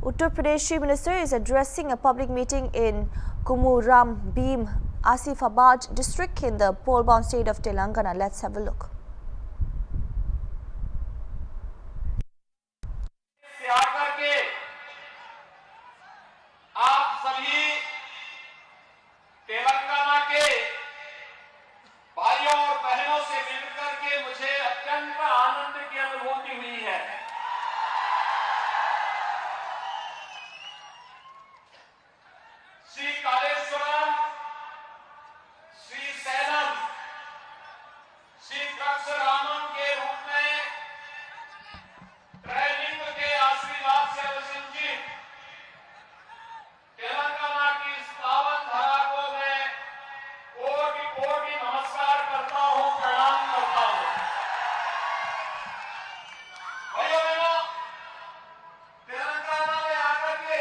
Uttar Pradesh Minister is addressing a public meeting in Kumuram Bhim, Asifabad district in the poll-bound state of Telangana. Let's have a look. आप सभी तेलंगाना के भाइयों और बहनों से मिलकर के मुझे अत्यंत आनंद की अनुभूति हुई है। श्री कालेश्वरम, श्री सैलम, श्री द्राक्षरामम के रूप में ट्रेनिंग के आशीर्वाद से अभिषिंचित तेलंगाना की इस पावन धरा को मैं कोटि कोटि नमस्कार करता हूं, प्रणाम करता हूं। भाइयों बहनों, तेलंगाना में आकर के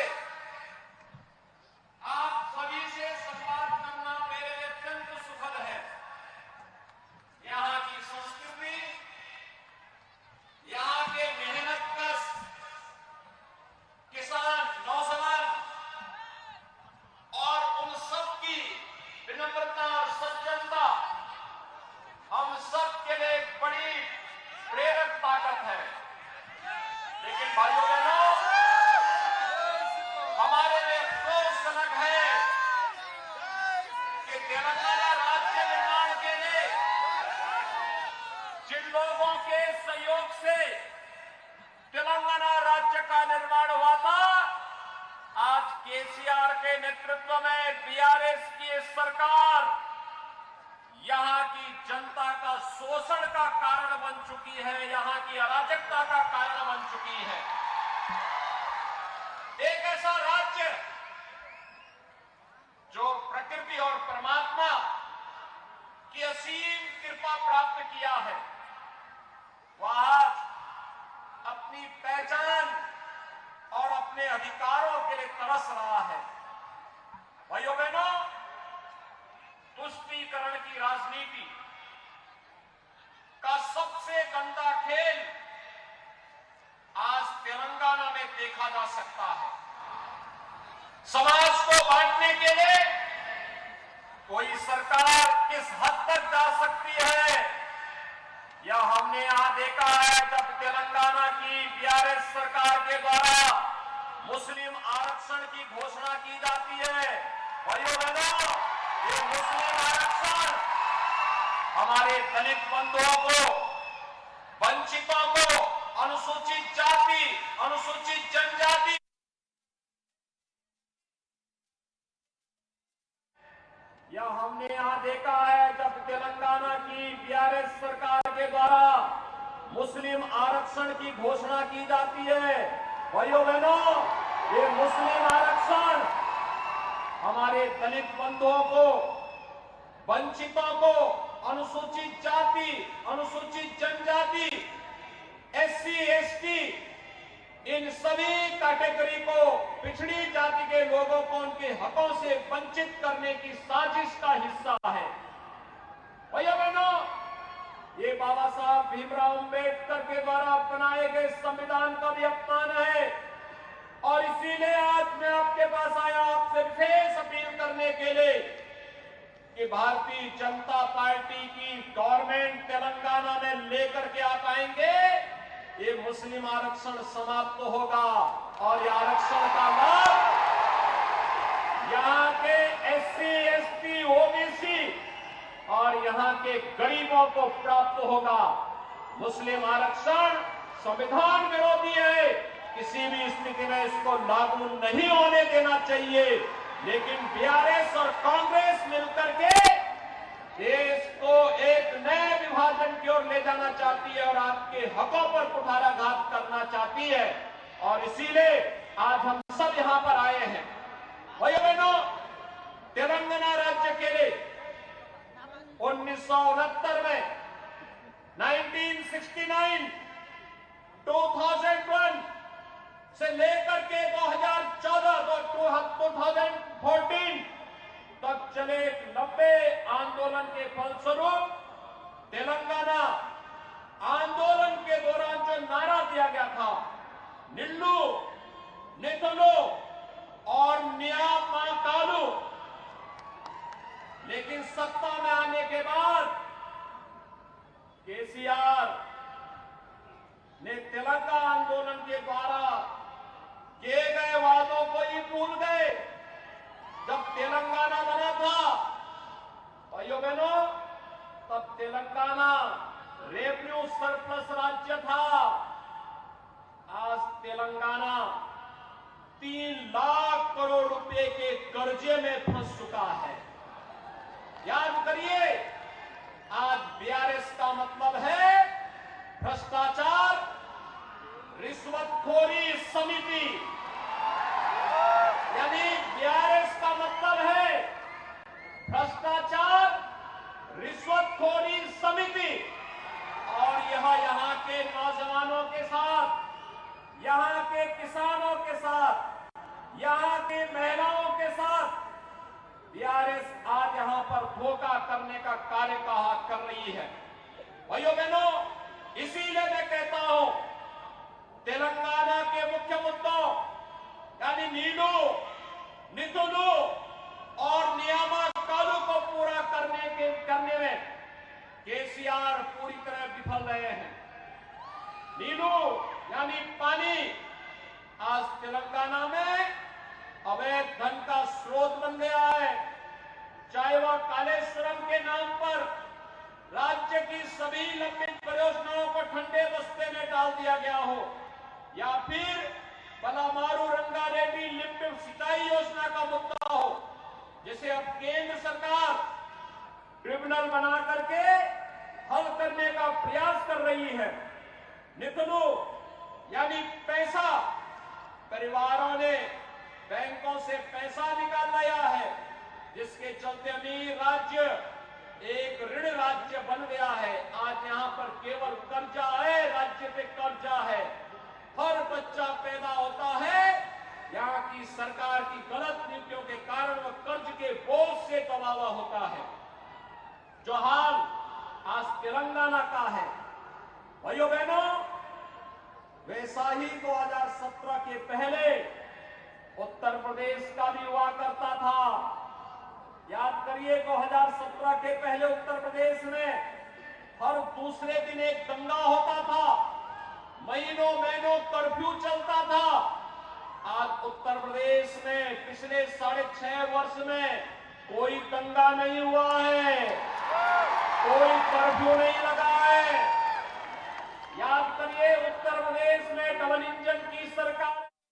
आप सभी से संवाद करना मेरे लिए अत्यंत सुखद है। यहाँ की संस्कृति, यहाँ के मेहनतकश किसान, नौजवान और उन सब की विनम्रता और सज्जनता हम सब के लिए एक बड़ी प्रेरक ताकत है। लेकिन भाइयों बहनों, हमारे लिए अफसोसजनक है कि तेलंगाना राज्य निर्माण के लिए जिन लोगों के सहयोग से तेलंगाना राज्य का निर्माण हुआ था, आज केसीआर के नेतृत्व में बीआरएस की सरकार यहां की जनता का शोषण का कारण बन चुकी है, यहां की अराजकता का कारण बन चुकी है। एक ऐसा राज्य जो प्रकृति और परमात्मा की असीम कृपा प्राप्त किया है, वह आज अपनी पहचान और अपने अधिकारों के लिए तरस रहा है। भाइयों बहनों, तुष्टीकरण की राजनीति का सबसे गंदा खेल आज तेलंगाना में देखा जा सकता है। समाज को बांटने के लिए कोई सरकार किस हद तक जा सकती है, यह हमने यहां देखा है जब तेलंगाना की बीआरएस सरकार के द्वारा मुस्लिम आरक्षण की घोषणा की जाती है। भाइयों बहनों, ये मुस्लिम आरक्षण हमारे दलित बंधुओं को, वंचितों को, अनुसूचित जाति, अनुसूचित जनजाति, यह हमने यहां देखा है जब तेलंगाना की बीआरएस सरकार के द्वारा मुस्लिम आरक्षण की घोषणा की जाती है। भाइयों बहनों, ये मुस्लिम आरक्षण हमारे दलित बंधुओं को, वंचितों को, अनुसूचित जाति, अनुसूचित जनजाति, एससी, एसटी, इन सभी कैटेगरी को, पिछड़ी जाति के लोगों को उनके हकों से वंचित करने की साजिश का हिस्सा है। भाइयों बहनों, ये बाबा साहब भीमराव अंबेडकर के द्वारा बनाए गए संविधान का भी अपमान है और इसीलिए आज मैं आपके पास आया आपसे विशेष अपील करने के लिए कि भारतीय जनता पार्टी की गवर्नमेंट तेलंगाना में लेकर के आप आएंगे, ये मुस्लिम आरक्षण समाप्त होगा और ये आरक्षण का लाभ यहाँ के एससी, एसटी, ओबीसी और यहाँ के गरीबों को प्राप्त होगा। मुस्लिम आरक्षण संविधान विरोधी है, किसी भी स्थिति में इसको लागू नहीं होने देना चाहिए। लेकिन बीआरएस और कांग्रेस मिलकर के देश को एक नए विभाजन की ओर ले जाना चाहती है और आपके हकों पर कुठाराघात करना चाहती है और इसीलिए आज हम सब यहां पर आए हैं। भाइयों बहनों, तेलंगाना राज्य के लिए 1969 में 1969, 2001 से लेकर के 2014 2014 तक चले एक लंबे आंदोलन के फलस्वरूप तेलंगाना आंदोलन के दौरान जो नारा दिया गया था, निल्लू नितम राज्य था, आज तेलंगाना 3 लाख करोड़ रुपए के कर्जे में फंस चुका है। याद करिए, आज बीआरएस का मतलब है भ्रष्टाचार, रिश्वतखोरी समिति। यानी बीआरएस का मतलब है भ्रष्टाचार, रिश्वतखोरी समिति। और यह यहाँ के नौजवानों के साथ, यहाँ के किसानों के साथ, यहाँ के महिलाओं के साथ बीआरएस आज यहां पर धोखा करने का कार्य कर रही है। भाइयों बहनों, इसीलिए मैं कहता हूं, तेलंगाना के मुख्य मुद्दों यानी नीलू, नितुलू और नियामकालू को पूरा करने में केसीआर पूरी तरह विफल रहे हैं। नीलू यानी पानी आज तेलंगाना में अवैध धन का स्रोत बन गया है। चाहे वह कालेश्वरम के नाम पर राज्य की सभी लंबित परियोजनाओं को ठंडे बस्ते में डाल दिया गया हो, या फिर बलामारू रंगारेड्डी लिफ्ट सिंचाई योजना का मुद्दा हो, जिसे अब केंद्र सरकार ट्रिब्यूनल बना करके हल करने का प्रयास कर रही है। नितुलू यानी पैसा, परिवारों ने बैंकों से पैसा निकाल लिया है, जिसके चलते अमीर राज्य एक ऋण राज्य बन गया है। आज यहाँ पर केवल कर्जा है, राज्य पे कर्जा है। हर बच्चा पैदा होता है, यहाँ की सरकार की गलत नीतियों के कारण वह कर्ज के बोझ से दबा हुआ होता है। जो हाल आज तेलंगाना का है, भाइयों बहनों, वैसा ही 2017 के पहले उत्तर प्रदेश का भी हुआ करता था। याद करिए, 2017 के पहले उत्तर प्रदेश में हर दूसरे दिन एक दंगा होता था, महीनों महीनों कर्फ्यू चलता था। आज उत्तर प्रदेश में पिछले 6.5 वर्ष में कोई दंगा नहीं हुआ है, कोई कर्फ्यू नहीं लगा है। याद करिए, उत्तर प्रदेश में डबल इंजन की सरकार